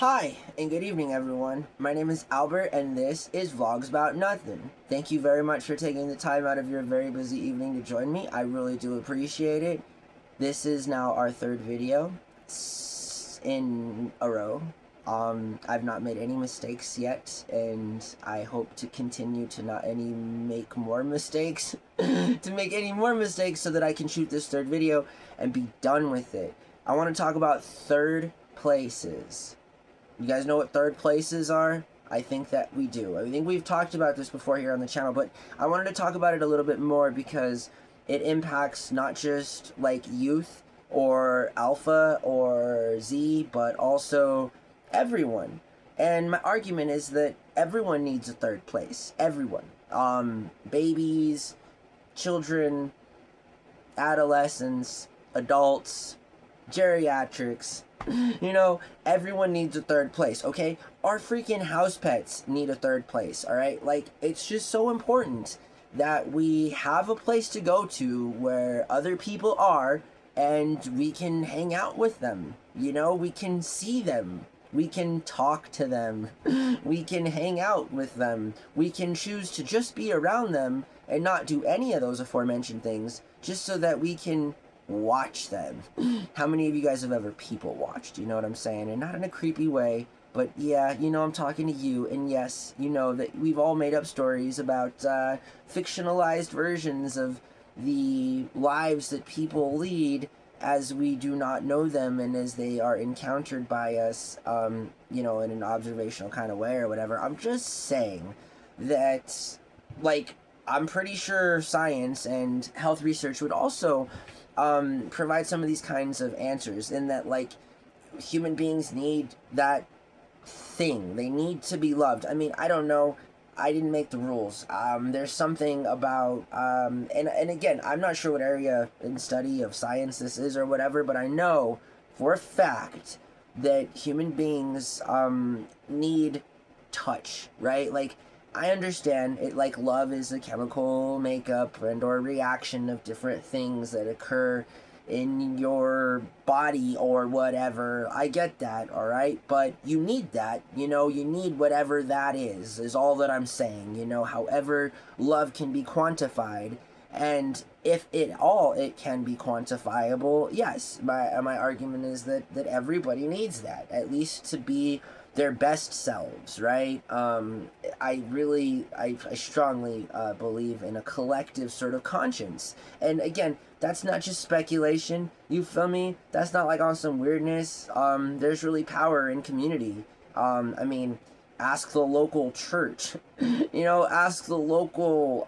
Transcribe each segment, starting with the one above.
Hi, and good evening, everyone. My name is Albert, and this is Vlogs About Nothing. Thank you very much for taking the time out of your very busy evening to join me. I really do appreciate it. This is now our third video in a row. I've not made any mistakes yet, and I hope to continue to not make more mistakes, to make any more mistakes so that I can shoot this third video and be done with it. I want to talk about third places. You guys know what third places are? I think that we do. I think we've talked about this before here on the channel, but I wanted to talk about it a little bit more because it impacts not just like youth or alpha or Z, but also everyone. And my argument is that everyone needs a third place. Everyone. Babies, children, adolescents, adults, geriatrics. You know, everyone needs a third place, okay? Our freaking house pets need a third place, alright? Like, it's just so important that we have a place to go to where other people are and we can hang out with them. You know, we can see them. We can talk to them. We can hang out with them. We can choose to just be around them and not do any of those aforementioned things just so that we can watch them. How many of you guys have ever people watched? You know what I'm saying? And not in a creepy way, but yeah, you know I'm talking to you. And yes, you know that we've all made up stories about fictionalized versions of the lives that people lead as we do not know them and as they are encountered by us, you know, in an observational kind of way or whatever. I'm just saying that, like, I'm pretty sure science and health research would also provide some of these kinds of answers, in that, like, human beings need that thing. They need to be loved. I mean, I don't know. I didn't make the rules. There's something about, and again, I'm not sure what area in study of science this is or whatever, but I know for a fact that human beings need touch, right? Like, I understand it, like, love is a chemical makeup and or reaction of different things that occur in your body or whatever. I get that, alright? But you need that, you know, you need whatever that is all that I'm saying, you know, however love can be quantified. And if it can be quantifiable, yes, my argument is that everybody needs that, at least to be their best selves, right? I strongly believe in a collective sort of conscience. And again, that's not just speculation, you feel me? That's not like on some weirdness. There's really power in community. I mean, ask the local church, you know, ask the local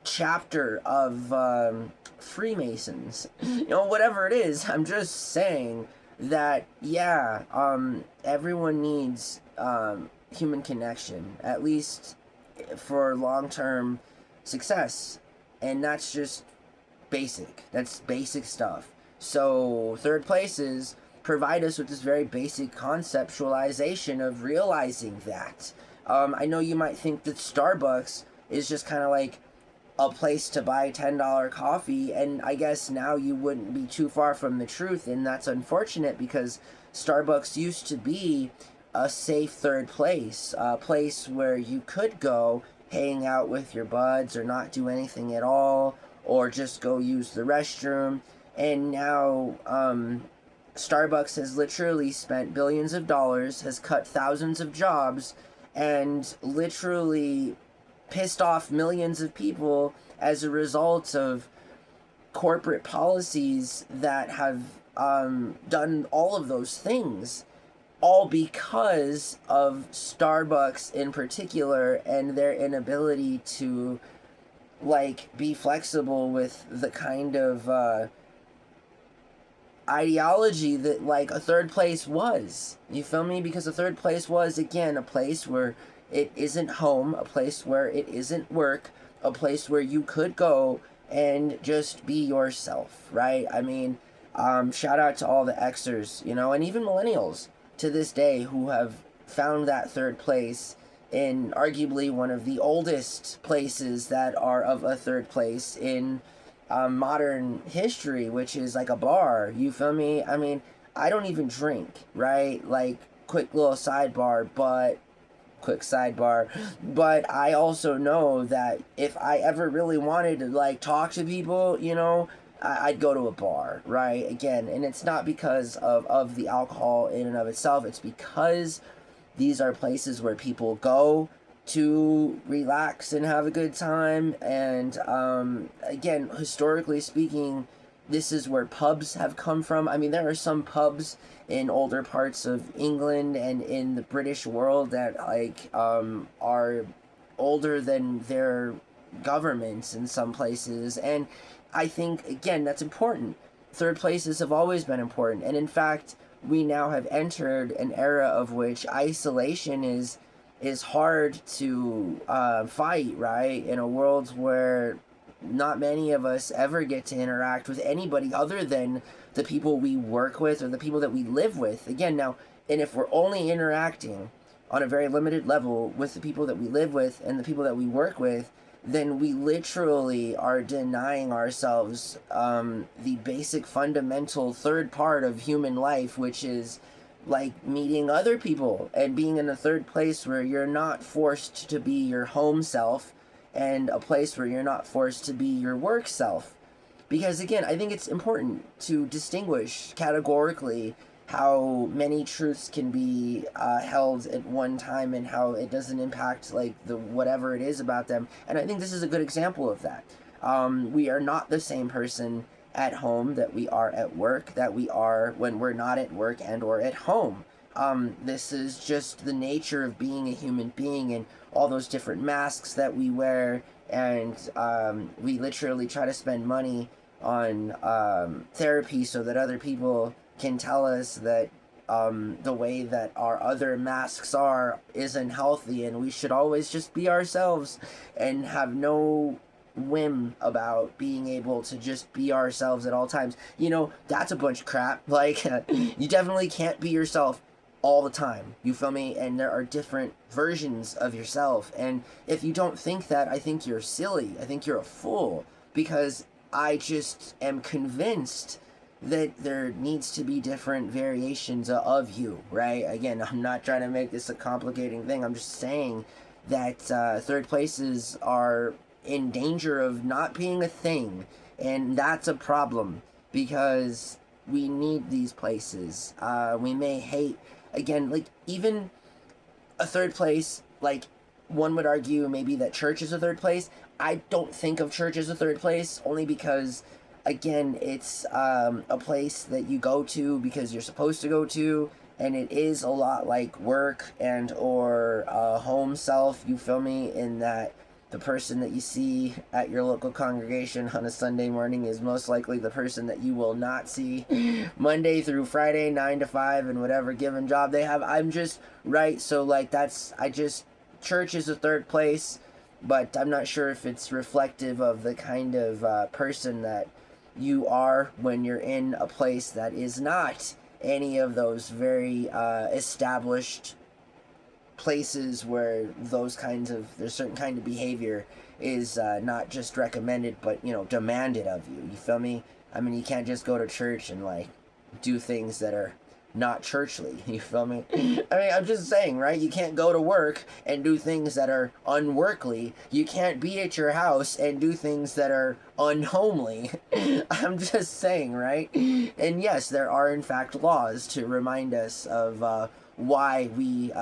chapter of Freemasons, you know, whatever it is. I'm just saying that, yeah, everyone needs human connection, at least for long-term success, and that's just basic. That's basic stuff. So third places provide us with this very basic conceptualization of realizing that. I know you might think that Starbucks is just kind of like a place to buy $10 coffee, and I guess now you wouldn't be too far from the truth, and that's unfortunate because Starbucks used to be a safe third place, a place where you could go hang out with your buds or not do anything at all, or just go use the restroom. And now Starbucks has literally spent billions of dollars, has cut thousands of jobs, and literally pissed off millions of people as a result of corporate policies that have done all of those things, all because of Starbucks in particular and their inability to, like, be flexible with the kind of ideology that, like, a third place was. You feel me? Because a third place was, again, a place where it isn't home, a place where it isn't work, a place where you could go and just be yourself, right? I mean, shout out to all the Xers, you know, and even millennials to this day who have found that third place in arguably one of the oldest places that are of a third place in modern history, which is like a bar. You feel me? I mean, I don't even drink, right? Like, quick little sidebar, but quick sidebar, but I also know that if I ever really wanted to like talk to people, you know, I'd go to a bar, right? Again, and it's not because of the alcohol in and of itself. It's because these are places where people go to relax and have a good time. And again, historically speaking, this is where pubs have come from. I mean, there are some pubs in older parts of England and in the British world that like are older than their governments in some places. And I think again that's important. Third places have always been important, and in fact, we now have entered an era of which isolation is hard to fight, right? In a world where not many of us ever get to interact with anybody other than the people we work with or the people that we live with. Again, now, and if we're only interacting on a very limited level with the people that we live with and the people that we work with, then we literally are denying ourselves the basic fundamental third part of human life, which is like meeting other people and being in a third place where you're not forced to be your home self and a place where you're not forced to be your work self. Because again, I think it's important to distinguish categorically how many truths can be held at one time and how it doesn't impact like the whatever it is about them. And I think this is a good example of that. We are not the same person at home that we are at work, that we are when we're not at work and or at home. This is just the nature of being a human being and all those different masks that we wear, and we literally try to spend money on therapy so that other people can tell us that the way that our other masks are isn't healthy, and we should always just be ourselves and have no whim about being able to just be ourselves at all times. You know, that's a bunch of crap. Like, you definitely can't be yourself all the time. You feel me? And there are different versions of yourself. And if you don't think that, I think you're silly. I think you're a fool. Because I just am convinced that there needs to be different variations of you, right? Again, I'm not trying to make this a complicating thing. I'm just saying that third places are in danger of not being a thing. And that's a problem because we need these places. We may hate, again, like even a third place, like one would argue maybe that church is a third place. I don't think of church as a third place only because, again, it's a place that you go to because you're supposed to go to, and it is a lot like work and or home self, you feel me, in that the person that you see at your local congregation on a Sunday morning is most likely the person that you will not see Monday through Friday, 9 to 5, and whatever given job they have. I'm just, right, so like church is a third place, but I'm not sure if it's reflective of the kind of person that you are when you're in a place that is not any of those very established places where there's certain kind of behavior is not just recommended but, you know, demanded of you. You feel me? I mean, you can't just go to church and like do things that are not churchly. You feel me? I mean, I'm just saying, right? You can't go to work and do things that are unworkly. You can't be at your house and do things that are unhomely. I'm just saying, right? And yes, there are in fact laws to remind us of why we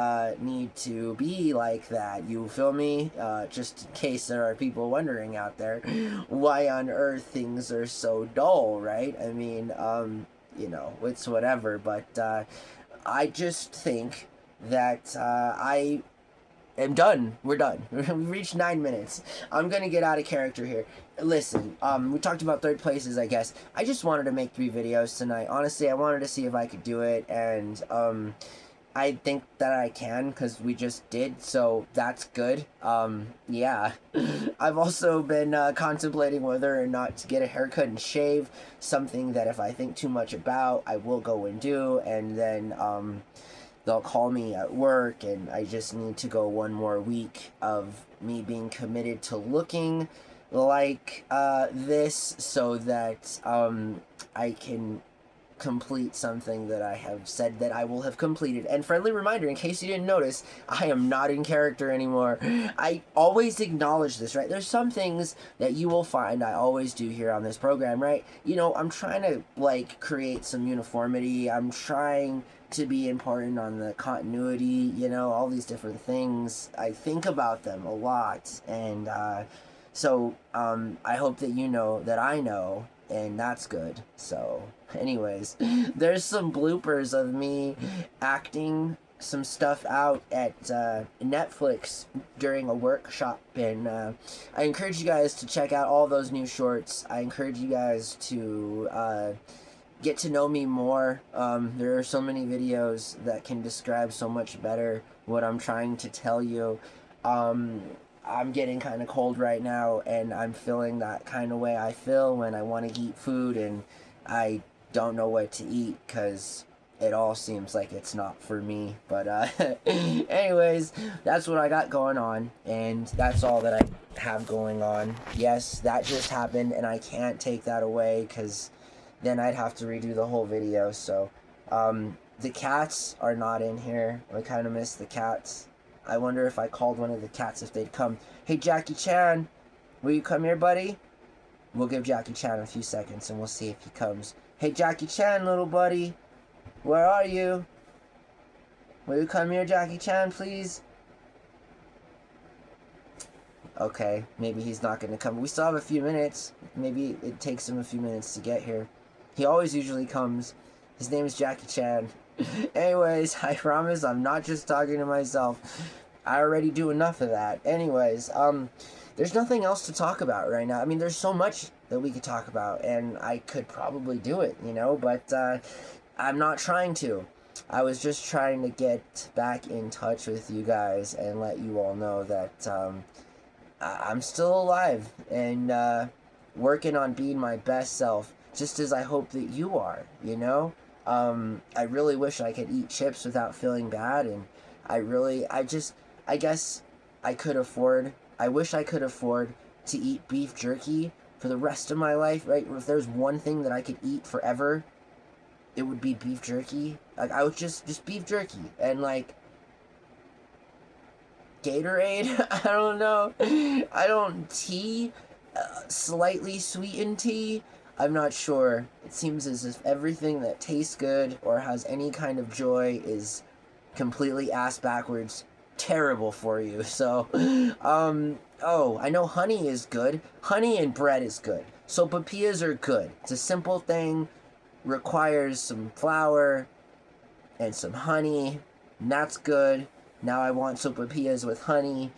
need to be like that. You feel me? Just in case there are people wondering out there why on earth things are so dull, right? I mean, you know, it's whatever, but I just think that I am done. We're done. We reached 9 minutes. I'm gonna get out of character here. Listen, we talked about third places, I guess. I just wanted to make 3 videos tonight. Honestly, I wanted to see if I could do it, and I think that I can because we just did, so that's good. Yeah. I've also been contemplating whether or not to get a haircut and shave, something that if I think too much about, I will go and do, and then they'll call me at work, and I just need to go one more week of me being committed to looking like this so that I can complete something that I have said that I will have completed. And friendly reminder, in case you didn't notice, I am not in character anymore. I always acknowledge this, right? There's some things that you will find I always do here on this program, right? You know, I'm trying to, like, create some uniformity. I'm trying to be important on the continuity, you know, all these different things. I think about them a lot. And, so, I hope that you know that I know, and that's good. So, anyways, there's some bloopers of me acting some stuff out at Netflix during a workshop, and I encourage you guys to check out all those new shorts. I encourage you guys to get to know me more. There are so many videos that can describe so much better what I'm trying to tell you. I'm getting kind of cold right now, and I'm feeling that kind of way I feel when I want to eat food and I don't know what to eat because it all seems like it's not for me. But anyways, that's what I got going on, and that's all that I have going on. Yes, that just happened, and I can't take that away because then I'd have to redo the whole video. So the cats are not in here. I kind of miss the cats. I wonder if I called one of the cats if they'd come. Hey, Jackie Chan, will you come here, buddy? We'll give Jackie Chan a few seconds and we'll see if he comes. Hey, Jackie Chan, little buddy, where are you? Will you come here, Jackie Chan, please? Okay, maybe he's not going to come. We still have a few minutes. Maybe it takes him a few minutes to get here. He always usually comes. His name is Jackie Chan. Anyways, I promise I'm not just talking to myself. I already do enough of that. Anyways, there's nothing else to talk about right now. I mean, there's so much that we could talk about, and I could probably do it, you know, but I'm not trying to. I was just trying to get back in touch with you guys and let you all know that I'm still alive and working on being my best self, just as I hope that you are, you know? I really wish I could eat chips without feeling bad, and I guess I wish I could afford to eat beef jerky for the rest of my life, right? If there's one thing that I could eat forever, it would be beef jerky. Like, I would just beef jerky, and, like, Gatorade, I don't know, tea, slightly sweetened tea, I'm not sure. It seems as if everything that tastes good or has any kind of joy is completely ass backwards terrible for you. So, oh, I know honey is good. Honey and bread is good. Sopapillas are good. It's a simple thing, requires some flour and some honey, and that's good. Now I want sopapillas with honey.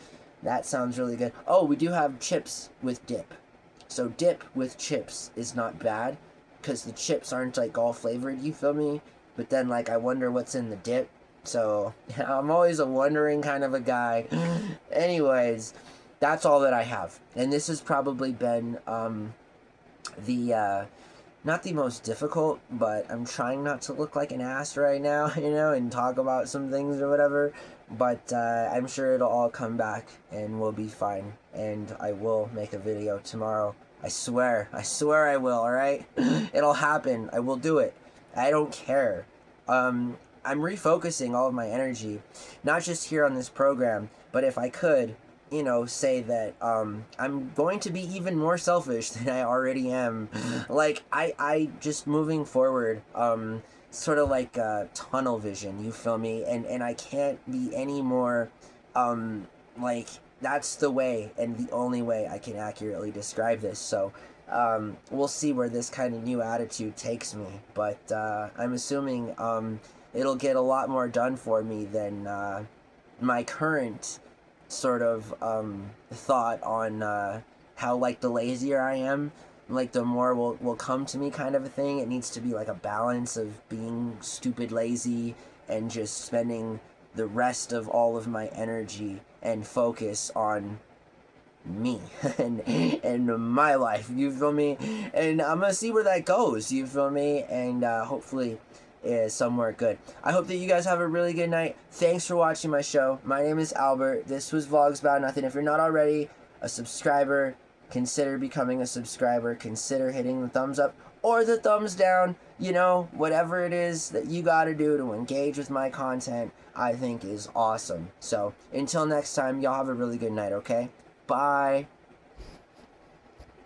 That sounds really good. Oh, we do have chips with dip. So dip with chips is not bad, because the chips aren't, like, all flavored, you feel me? But then, like, I wonder what's in the dip. So, I'm always a wondering kind of a guy. Anyways, that's all that I have. And this has probably been, not the most difficult, but I'm trying not to look like an ass right now, you know, and talk about some things or whatever. But I'm sure it'll all come back and we'll be fine. And I will make a video tomorrow. I swear I will, alright? It'll happen. I will do it. I don't care. I'm refocusing all of my energy, not just here on this program, but if I could, you know, say that I'm going to be even more selfish than I already am. Like, I just moving forward, sort of like tunnel vision, you feel me? And I can't be any more, like, that's the way and the only way I can accurately describe this. So, we'll see where this kind of new attitude takes me. But I'm assuming it'll get a lot more done for me than my current sort of thought on how, like, the lazier I am, like, the more will come to me kind of a thing. It needs to be like a balance of being stupid lazy and just spending the rest of all of my energy and focus on me and my life, you feel me? And I'm gonna see where that goes, you feel me? And hopefully is somewhere good. I hope that you guys have a really good night. Thanks for watching my show. My name is Albert. This was Vlogs About Nothing. If you're not already a subscriber, consider becoming a subscriber. Consider hitting the thumbs up. or the thumbs down. You know, whatever it is that you got to do to engage with my content, I think is awesome. So until next time, y'all have a really good night, okay? Bye.